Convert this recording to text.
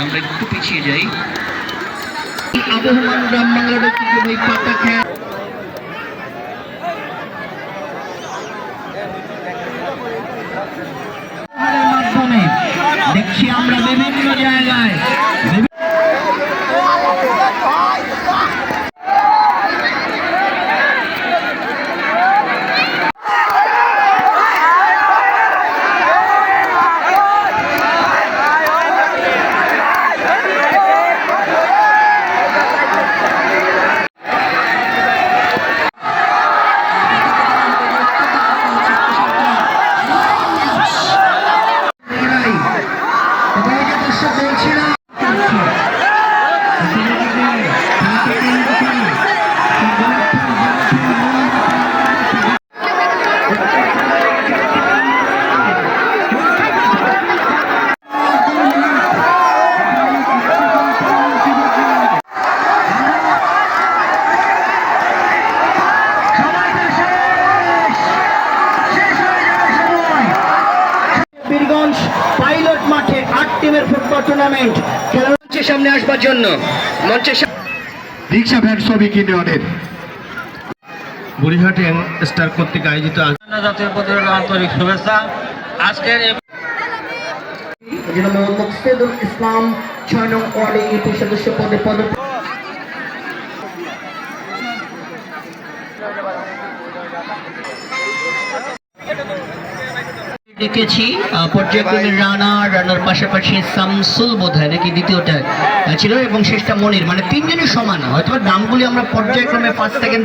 আমরা একটু পিছিয়ে যাই। আবহমান গ্রাম বাংলার ঐতিহ্যবাহী পাতা খেয়া মাধ্যমে দেখছি আমরা বিভিন্ন জায়গায় পাইলট মাঠে 8 টিমের ফুটবল টুর্নামেন্ট খেলার মঞ্চের সামনে আসবার জন্য মঞ্চের রিক্সা ভ্যান শ্রমিক ইউনিয়নের বুড়িহাট স্টার কর্তৃক আয়োজিত জাতীয় প্রতিরোধ আন্তরিক শুভেচ্ছা। আজকের মুকসিদুল ইসলাম 6 নং ওয়ার্ডে ইউপি সদস্য পদে পদ দেখেছি পর্যায়ক্রমে রানার পাশাপাশি শামসুল বোধহয় নাকি দ্বিতীয়টা ছিল এবং শেষটা মনির, মানে তিনজনই সমান, হয়তো নামগুলি আমরা পর্যায়ক্রমে 5 সেকেন্ড